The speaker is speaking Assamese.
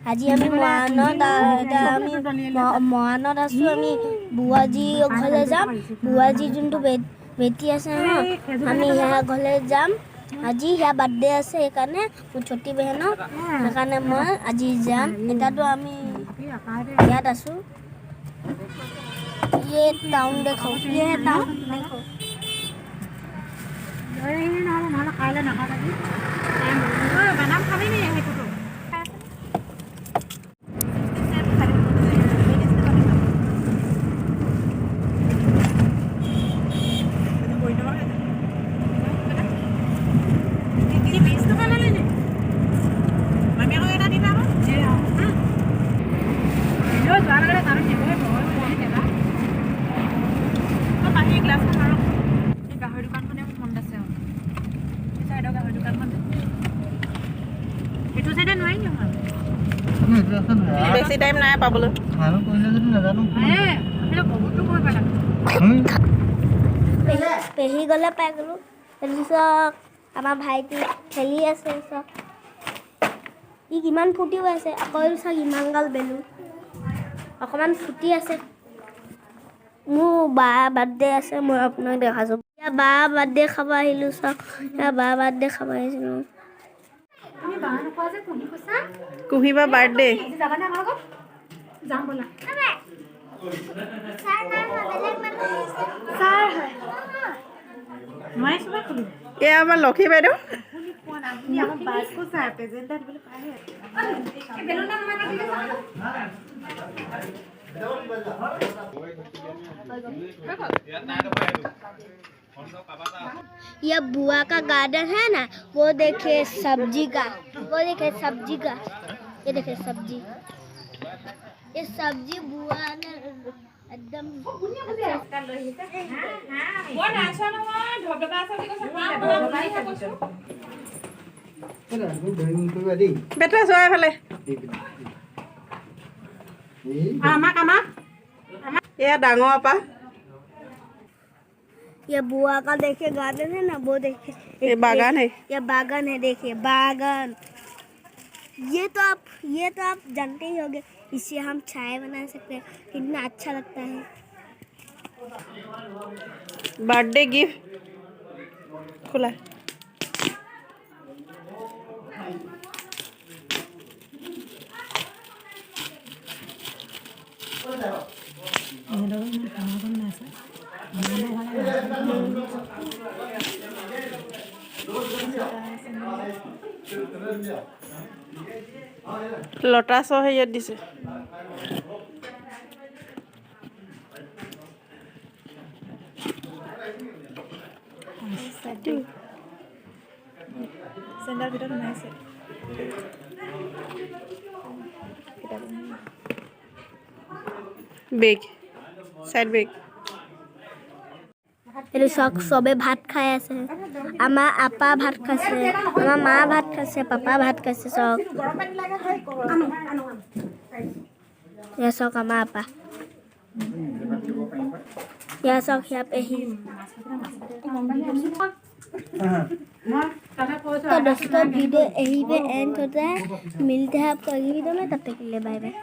আজি আমি মৰাণত আছোঁ। আমি বুৱাজী ঘৰলৈ যাম। বুৱাজী যোনটো বেটি আছে ন, আমি সেয়া ঘৰলৈ যাম। আজি সেয়া বাৰ্থডে আছে, সেইকাৰণে মোৰ ছটি বেহেনৰ, সেইকাৰণে মই আজি যাম। এতিয়াতো আমি ইয়াত আছোঁ। ये टाउन देखो, ये टाउन देखो। বেছি টাইম নাই পাবলৈ। পেহী গ'লে পাই গ'লোঁ। তাৰপিছত আমাৰ ভাইটি খেলি আছে চব। ই কিমান ফূৰ্তি হৈ আছে। আকৌ চাওক ইমান গাল বেলুন, অকণমান ফূৰ্তি আছে। মোৰ বা বাৰ্থডে আছে, মই আপোনাক দেখাইছোঁ। এতিয়া বা বাৰ্থডে খাব আহিলোঁ। চাওক এতিয়া বা বাৰ্থডে খাব আহিছিলোঁ। কুহিবা বাৰ্থডে। এয়া আমাৰ লক্ষী বাইদেউ। ये बुआ का गार्डन है ना, वो देखिए सब्जी का, वो देखिए सब्जी का, ये देखिए सब्जी, ये सब्जी बुआ ने एकदम বেটা চোৱা এইফালে। এয়া ডাঙৰ আপা। ये बुआ का देखिए गार्डन है ना, वो देखिए ये बागान है। ये बागान है, देखिए बागान। ये तो आप जानते ही होंगे, इससे हम चाय बना सकते हैं। कितना अच्छा लगता है। बर्थडे गिफ्ट खुला। লটাছ হেৰিয়াত দিছে। চেণ্ডাৰ ভিতৰত সোমাইছে। বেগ সাইড বেগ। এইটো চাওক চবে ভাত খাই আছে। আমাৰ আপা ভাত খাইছে, আমাৰ মা ভাত খাইছে, পাপা ভাত খাইছে। চাওক এয়া চাওক আমাৰ আপা, এয়া চাওক সেয়া পেহী। तो दोस्तों वीडियो यहीं पे एंड होता है। मिलते हैं आपको अगली वीडियो में, तब तक के लिए बाय बाय।